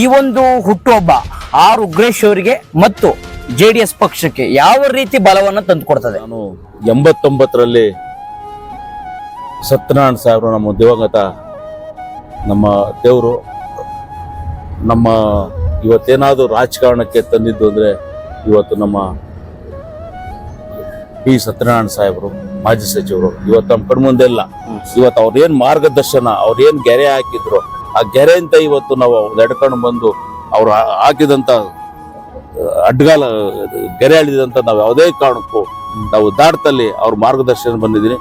ಈ ಒಂದು ಹುಟ್ಟುಹಬ್ಬ ಆರ್ ಉಗ್ರೇಶ್ ಅವರಿಗೆ ಮತ್ತು JDS ಪಕ್ಷಕ್ಕೆ ಯಾವ ರೀತಿ ಬಲವನ್ನು ತಂದುಕೊಡ್ತದೆ? ನಾನು 89ರಲ್ಲಿ ಸತ್ಯನಾರಾಯಣ ಸಾಹೇಬರು ನಮ್ಮ ದಿವಂಗತ ನಮ್ಮ ದೇವರು ನಮ್ಮ ಇವತ್ತೇನಾದರೂ ರಾಜಕಾರಣಕ್ಕೆ ತಂದಿದ್ದು ಅಂದರೆ ಇವತ್ತು ನಮ್ಮ P. ಸತ್ಯನಾರಾಯಣ ಸಾಹೇಬರು ಮಾಜಿ ಸಚಿವರು ಇವತ್ತು ನಮ್ಮ ಕಣ್ಮುಂದೆ ಇಲ್ಲ. ಇವತ್ತು ಅವ್ರೇನು ಮಾರ್ಗದರ್ಶನ ಅವ್ರೇನು ಗೆರೆ ಹಾಕಿದ್ರು ಆ ಗೆರೆ ಅಂತ ಇವತ್ತು ನಾವು ನಡ್ಕೊಂಡು ಬಂದು ಅವ್ರು ಹಾಕಿದಂಥ ಅಡ್ಗಾಲ ಗೆರೆ ಎಳೆದಂತ ನಾವು ಯಾವುದೇ ಕಾರಣಕ್ಕೂ ನಾವು ದಾಟದಲ್ಲಿ ಅವ್ರ ಮಾರ್ಗದರ್ಶನ ಬಂದಿದ್ದೀನಿ.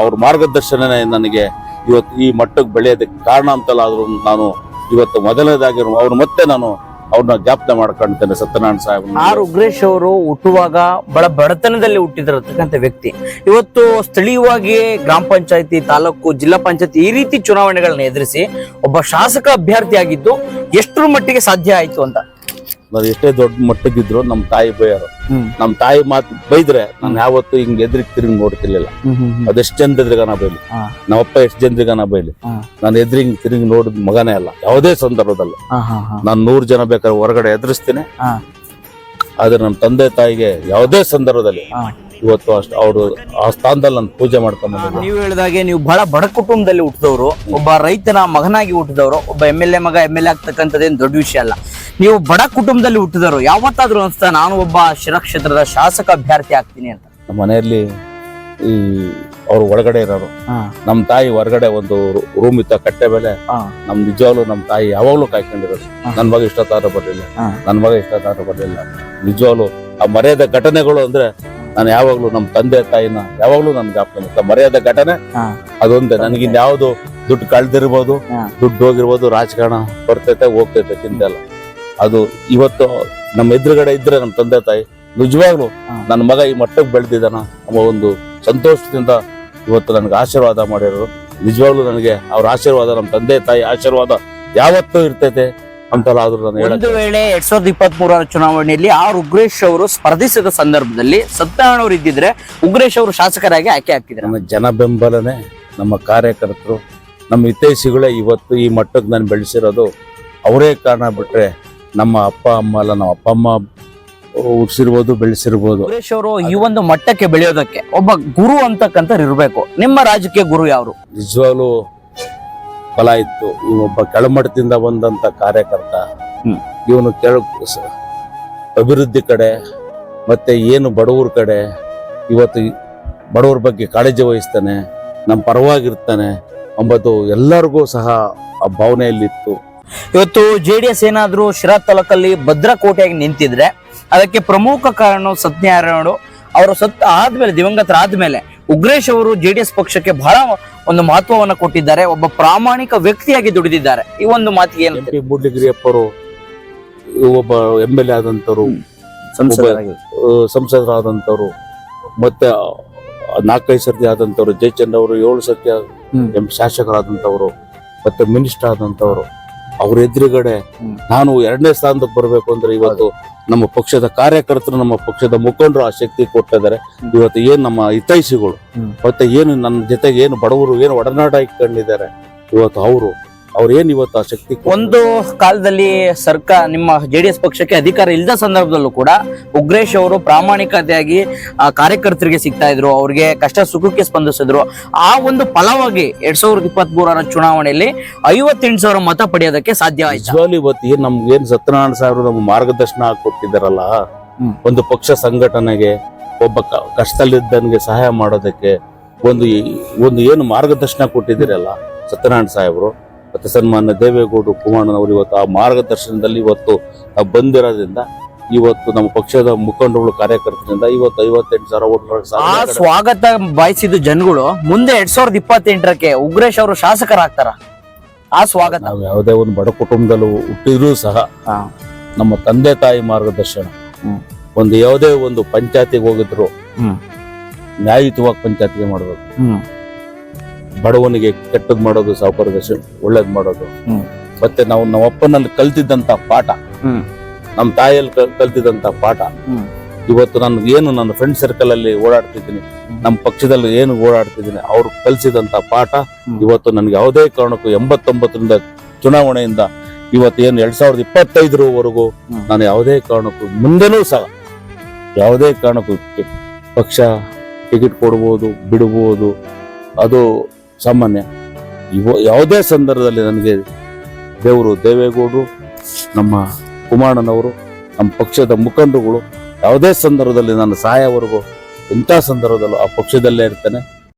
ಅವ್ರ ಮಾರ್ಗದರ್ಶನನೇ ನನಗೆ ಇವತ್ತು ಈ ಮಟ್ಟಕ್ಕೆ ಬೆಳೆಯೋದಕ್ಕೆ ಕಾರಣ ಅಂತಲ್ಲ. ಆದ್ರೂ ನಾನು ಇವತ್ತು ಮೊದಲನೇದಾಗಿ ಅವ್ರು ಮತ್ತೆ ನಾನು ಅವ್ರನ್ನ ಜ್ಞಾಪನೆ ಮಾಡ್ಕೊಳ್ತೇನೆ. ಸತ್ಯನಾರಾಯಣ ಸಾಹೇಬ್ ಆರ್ ಉಗ್ರೇಶ್ ಅವರು ಹುಟ್ಟುವಾಗ ಬಹಳ ಬಡತನದಲ್ಲಿ ಹುಟ್ಟಿದಿರತಕ್ಕಂಥ ವ್ಯಕ್ತಿ. ಇವತ್ತು ಸ್ಥಳೀಯವಾಗಿ ಗ್ರಾಮ ಪಂಚಾಯತಿ, ತಾಲೂಕು, ಜಿಲ್ಲಾ ಪಂಚಾಯತಿ ಈ ರೀತಿ ಚುನಾವಣೆಗಳನ್ನ ಎದುರಿಸಿ ಒಬ್ಬ ಶಾಸಕ ಅಭ್ಯರ್ಥಿ ಆಗಿದ್ದು ಎಷ್ಟರ ಮಟ್ಟಿಗೆ ಸಾಧ್ಯ ಆಯ್ತು ಅಂತ? ನಾನು ಎಷ್ಟೇ ದೊಡ್ಡ ಮಟ್ಟಕ್ಕಿದ್ರು ನಮ್ಮ ತಾಯಿ ಬೈಯರು. ನಮ್ಮ ತಾಯಿ ಮಾತು ಬೈದ್ರೆ ನಾನು ಯಾವತ್ತು ಹಿಂಗ್ ಎದ್ರಿಗೆ ತಿರುಗಿ ನೋಡ್ತಿರ್ಲಿಲ್ಲ. ಅದೆಷ್ಟು ಜನರಿಗಾನ ಬೈಲಿ, ನಮ್ಮಪ್ಪ ಎಷ್ಟು ಜನರಿಗಾನ ಬೈಲಿ, ನಾನು ಎದ್ರಿಂಗ್ ತಿರುಗಿ ನೋಡಿದ ಮಗನೇ ಅಲ್ಲ ಯಾವುದೇ ಸಂದರ್ಭದಲ್ಲ. ನಾನು 100 ಜನ ಬೇಕಾದ್ರೆ ಹೊರಗಡೆ ಎದುರಿಸ್ತೀನಿ. ಆದ್ರೆ ನಮ್ಮ ತಂದೆ ತಾಯಿಗೆ ಯಾವುದೇ ಸಂದರ್ಭದಲ್ಲಿ ಇವತ್ತು ಅಷ್ಟು ಅವರು ಆ ಸ್ಥಾನದಲ್ಲಿ ನಾನು ಪೂಜೆ ಮಾಡ್ಕೊಂಡು. ನೀವು ಹೇಳಿದಾಗೆ ನೀವು ಬಹಳ ಬಡ ಕುಟುಂಬದಲ್ಲಿ ಹುಟ್ಟಿದವರು, ಒಬ್ಬ ರೈತನ ಮಗನಾಗಿ ಹುಟ್ಟಿದವರು, ಒಬ್ಬ MLA ಮಗ MLA ಆಗ್ತಕ್ಕಂಥದ್ದೇನು ದೊಡ್ಡ ವಿಷಯ ಅಲ್ಲ. ನೀವು ಬಡ ಕುಟುಂಬದಲ್ಲಿ ಹುಟ್ಟಿದವರು, ಯಾವತ್ತಾದ್ರೂ ಅನ್ಸ್ತಾ ನಾನು ಒಬ್ಬ ಶಿರಕ್ಷೇತ್ರದ ಶಾಸಕ ಅಭ್ಯರ್ಥಿ ಆಗ್ತೀನಿ ಅಂತ? ನಮ್ಮ ಮನೆಯಲ್ಲಿ ಈ ಅವ್ರು ಒಳಗಡೆ ಇರೋರು, ನಮ್ಮ ತಾಯಿ ಹೊರಗಡೆ ಒಂದು ರೂಮ್ ಇತ್ತ ಕಟ್ಟೆ ಮೇಲೆ. ನಮ್ ನಿಜವಾಗ್ಲು ನಮ್ಮ ತಾಯಿ ಯಾವಾಗ್ಲೂ ಕಾಯ್ಕೊಂಡಿರೋದು. ನನ್ ಮಗ ಇಷ್ಟೊತ್ತಾದ್ರೂ ಬರ್ಲಿಲ್ಲ, ನನ್ ಮಗ ಇಷ್ಟೊತ್ತಾದ್ರೂ ಬರ್ಲಿಲ್ಲ. ನಿಜವಾಗ್ಲು ಆ ಮರ್ಯಾದ ಘಟನೆಗಳು ಅಂದ್ರೆ ನಾನು ಯಾವಾಗ್ಲೂ ನಮ್ಮ ತಂದೆ ತಾಯಿನ ಯಾವಾಗ್ಲೂ ನನ್ ಜ್ಞಾಪಕ ಮರ್ಯಾದ ಘಟನೆ ಅದೊಂದೇ. ನನಗಿನ್ ಯಾವ್ದು ದುಡ್ಡು ಕಳ್ದಿರ್ಬೋದು, ದುಡ್ಡು ಹೋಗಿರ್ಬೋದು, ರಾಜಕಾರಣ ಬರ್ತೈತೆ ಹೋಗ್ತೈತೆ ಚಿಂತೆ. ಅದು ಇವತ್ತು ನಮ್ಮ ಎದುರುಗಡೆ ಇದ್ರೆ ನಮ್ಮ ತಂದೆ ತಾಯಿ ನಿಜವಾಗ್ಲು ನನ್ನ ಮಗ ಈ ಮಟ್ಟಕ್ಕೆ ಬೆಳೆದಿದ್ದಾನ ಅನ್ನೋ ಒಂದು ಸಂತೋಷದಿಂದ ಇವತ್ತು ನನಗೆ ಆಶೀರ್ವಾದ ಮಾಡಿರೋರು. ನಿಜವಾಗ್ಲು ನನಗೆ ಅವ್ರ ಆಶೀರ್ವಾದ, ನಮ್ಮ ತಂದೆ ತಾಯಿ ಆಶೀರ್ವಾದ ಯಾವತ್ತೂ ಇರ್ತೈತೆ ಅಂತಲ್ಲ. ಆದ್ರೂ ನಾನು ಒಂದು ವೇಳೆ 2023 ಚುನಾವಣೆಯಲ್ಲಿ ಆರ್ ಉಗ್ರೇಶ್ ಅವರು ಸ್ಪರ್ಧಿಸಿದ ಸಂದರ್ಭದಲ್ಲಿ ಸತ್ಯನಾರಾಯಣ ಅವರು ಇದ್ದಿದ್ರೆ ಉಗ್ರೇಶ್ ಅವರು ಶಾಸಕರಾಗಿ ಆಯ್ಕೆ ಆಗ್ತಿದ್ರು. ನಮ್ಮ ಜನ ಬೆಂಬಲನೆ, ನಮ್ಮ ಕಾರ್ಯಕರ್ತರು, ನಮ್ಮ ಹಿತೈಷಿಗಳೇ ಇವತ್ತು ಈ ಮಟ್ಟಕ್ಕೆ ನಾನು ಬೆಳೆಸಿರೋದು ಅವರೇ ಕಾರಣ. ಬಿಟ್ರೆ ನಮ್ಮ ಅಪ್ಪ ಅಮ್ಮ ಅಲ್ಲ, ನಮ್ಮ ಅಪ್ಪ ಅಮ್ಮ ಹುಡ್ಸಿರ್ಬೋದು, ಬೆಳೆಸಿರ್ಬೋದು. ಉಗ್ರೇಶ್ ಅವರು ಈ ಒಂದು ಮಟ್ಟಕ್ಕೆ ಬೆಳೆಯೋದಕ್ಕೆ ಒಬ್ಬ ಗುರು ಅಂತಕ್ಕಂಥ ಇರ್ಬೇಕು. ನಿಮ್ಮ ರಾಜಕೀಯ ಗುರು ಯಾರು? ನಿಜವಾಗ್ಲೂ ಫಲ ಇತ್ತು. ಇವೊಬ್ಬ ಕೆಳಮಟ್ಟದಿಂದ ಬಂದಂತ ಕಾರ್ಯಕರ್ತ. ಇವನು ಅಭಿವೃದ್ಧಿ ಕಡೆ ಮತ್ತೆ ಏನು ಬಡವರ ಕಡೆ ಇವತ್ತು ಬಡವರ ಬಗ್ಗೆ ಕಾಳಜಿ ವಹಿಸ್ತಾನೆ, ನಮ್ಮ ಪರವಾಗಿರ್ತಾನೆ ಎಂಬುದು ಎಲ್ಲರಿಗೂ ಸಹ ಆ ಭಾವನೆಯಲ್ಲಿತ್ತು. ಇವತ್ತು JDS ಏನಾದ್ರೂ ಶಿರಾ ತಾಲೂಕಲ್ಲಿ ಭದ್ರಕೋಟೆಯಾಗಿ ನಿಂತಿದ್ರೆ ಅದಕ್ಕೆ ಪ್ರಮುಖ ಕಾರಣ ಸತ್ಯನಾರಾಯಣ ಅವರು ಆದ್ಮೇಲೆ, ದಿವಂಗತರಾದ್ಮೇಲೆ ಉಗ್ರೇಶ್ ಅವರು JDS ಪಕ್ಷಕ್ಕೆ ಬಹಳ ಒಂದು ಮಹತ್ವವನ್ನು ಕೊಟ್ಟಿದ್ದಾರೆ. ಒಬ್ಬ ಪ್ರಾಮಾಣಿಕ ವ್ಯಕ್ತಿಯಾಗಿ ದುಡಿದಿದ್ದಾರೆ. ಈ ಒಂದು ಮಾತಿಗೆ ಏನು? MP ಮೂಡ್ಲಿಗಿರಿಯಪ್ಪರು ಒಬ್ಬ MLA ಆದಂತವ್ರು, ಸಂಸದರಾದಂತವ್ರು, ಮತ್ತೆ 4-5 ಸರ್ತಿ ಆದಂತವ್ರು, ಜಯಚಂದ್ರ ಅವರು 7 ಸರ್ತಿ ಶಾಸಕರಾದಂತವ್ರು, ಮತ್ತೆ ಮಿನಿಸ್ಟರ್ ಆದಂತವ್ರು. ಅವ್ರ ಎದುರುಗಡೆ ನಾನು 2ನೇ ಸ್ಥಾನಕ್ಕೆ ಬರ್ಬೇಕು ಅಂದ್ರೆ ಇವತ್ತು ನಮ್ಮ ಪಕ್ಷದ ಕಾರ್ಯಕರ್ತರು, ನಮ್ಮ ಪಕ್ಷದ ಮುಖಂಡರು ಆ ಶಕ್ತಿ ಕೊಟ್ಟಿದ್ದಾರೆ. ಇವತ್ತು ಏನ್ ನಮ್ಮ ಹಿತೈಷಿಗಳು ಮತ್ತೆ ಏನು ನನ್ನ ಜೊತೆಗೆ ಏನು ಬಡವರು ಏನು ಒಡನಾಟ ಇಟ್ಕೊಂಡಿದ್ದಾರೆ, ಇವತ್ತು ಅವ್ರೇನ್ ಇವತ್ತು ಆ ಶಕ್ತಿ. ಒಂದು ಕಾಲದಲ್ಲಿ ಸರ್ಕಾರ ನಿಮ್ಮ JDS ಪಕ್ಷಕ್ಕೆ ಅಧಿಕಾರ ಇಲ್ಲದ ಸಂದರ್ಭದಲ್ಲೂ ಕೂಡ ಉಗ್ರೇಶ್ ಅವರು ಪ್ರಾಮಾಣಿಕತೆಯಾಗಿ ಕಾರ್ಯಕರ್ತರಿಗೆ ಸಿಗ್ತಾ ಇದ್ರು, ಅವ್ರಿಗೆ ಕಷ್ಟ ಸುಖಕ್ಕೆ ಸ್ಪಂದಿಸಿದ್ರು. ಆ ಒಂದು ಫಲವಾಗಿ 2023 ಚುನಾವಣೆಯಲ್ಲಿ 58,000 ಮತ ಪಡೆಯೋದಕ್ಕೆ ಸಾಧ್ಯ ಆಯ್ತು. ಇವತ್ತು ಏನ್ ನಮ್ಗೆ ಏನ್ ಸತ್ಯನಾರಾಯಣ ಸಾಹೇಬರು ನಮ್ಮ ಮಾರ್ಗದರ್ಶನ ಕೊಟ್ಟಿದ್ದಾರಲ್ಲ, ಒಂದು ಪಕ್ಷ ಸಂಘಟನೆಗೆ, ಒಬ್ಬ ಕಷ್ಟದಲ್ಲಿದ್ದನಿಗೆ ಸಹಾಯ ಮಾಡೋದಕ್ಕೆ ಒಂದು ಏನು ಮಾರ್ಗದರ್ಶನ ಕೊಟ್ಟಿದ್ದೀರಲ್ಲ ಸತ್ಯನಾರಾಯಣ ಸಾಹೇಬರು ಮತ್ತೆ ಸನ್ಮಾನ್ಯ ದೇವೇಗೌಡರು ಕುಮಾರಣ್ಣನವರು, ಇವತ್ತು ಆ ಮಾರ್ಗದರ್ಶನದಲ್ಲಿ ಇವತ್ತು ನಾವು ಬಂದಿರೋದ್ರಿಂದ ಇವತ್ತು ನಮ್ಮ ಪಕ್ಷದ ಮುಖಂಡರುಗಳು ಕಾರ್ಯಕರ್ತರಿಂದ ಇವತ್ತು 58,000 ಓಟ್ಗಳ ಸ್ವಾಗತ ಬಯಸಿದ ಜನಗಳು ಮುಂದೆ 2028ಕ್ಕೆ ಉಗ್ರೇಶ್ ಅವರು ಶಾಸಕರಾಗ್ತಾರ. ಆ ಸ್ವಾಗತ ನಾವು ಯಾವುದೇ ಒಂದು ಬಡ ಕುಟುಂಬದಲ್ಲೂ ಹುಟ್ಟಿದ್ರೂ ಸಹ ನಮ್ಮ ತಂದೆ ತಾಯಿ ಮಾರ್ಗದರ್ಶನ, ಒಂದು ಯಾವುದೇ ಒಂದು ಪಂಚಾಯತಿಗೆ ಹೋಗಿದ್ರು ನ್ಯಾಯಯುತವಾಗಿ ಪಂಚಾಯತಿಗೆ ಮಾಡ್ಬೇಕು. ಬಡವನಿಗೆ ಕೆಟ್ಟದ್ ಮಾಡೋದು, ಸಾವುಕಾರರಿಗೆ ಒಳ್ಳೇದ್ ಮಾಡೋದು. ಮತ್ತೆ ನಾವು ನಮ್ಮ ಅಪ್ಪನಲ್ಲಿ ಕಲ್ತಿದ್ದಂತ ಪಾಠ, ನಮ್ಮ ತಾಯಿಯಲ್ಲಿ ಕಲ್ತಿದ್ದಂತ ಪಾಠ ಇವತ್ತು ನನ್ಗೇನು ನನ್ನ ಫ್ರೆಂಡ್ ಸರ್ಕಲ್ ಅಲ್ಲಿ ಓಡಾಡ್ತಿದ್ದೀನಿ, ನಮ್ಮ ಪಕ್ಷದಲ್ಲಿ ಏನು ಓಡಾಡ್ತಿದ್ದೀನಿ, ಅವ್ರು ಕಲ್ಸಿದಂತ ಪಾಠ ಇವತ್ತು ನನ್ಗೆ ಯಾವುದೇ ಕಾರಣಕ್ಕೂ 89ರಿಂದ ಚುನಾವಣೆಯಿಂದ ಇವತ್ತು ಏನು 2025 ನಾನು ಯಾವುದೇ ಕಾರಣಕ್ಕೂ ಮುಂದೆನೂ ಸಹ ಯಾವುದೇ ಕಾರಣಕ್ಕೂ ಪಕ್ಷ ಟಿಕೆಟ್ ಕೊಡ್ಬೋದು ಬಿಡ್ಬೋದು, ಅದು ಸಾಮಾನ್ಯ. ಯಾವುದೇ ಸಂದರ್ಭದಲ್ಲಿ ನನಗೆ ದೇವೇಗೌಡರು, ನಮ್ಮ ಕುಮಾರಣ್ಣನವರು, ನಮ್ಮ ಪಕ್ಷದ ಮುಖಂಡರುಗಳು ಯಾವುದೇ ಸಂದರ್ಭದಲ್ಲಿ ನನ್ನ ಸಹಾಯವರೆಗೂ ಇಂಥ ಸಂದರ್ಭದಲ್ಲೂ ಆ ಪಕ್ಷದಲ್ಲೇ ಇರ್ತೇನೆ.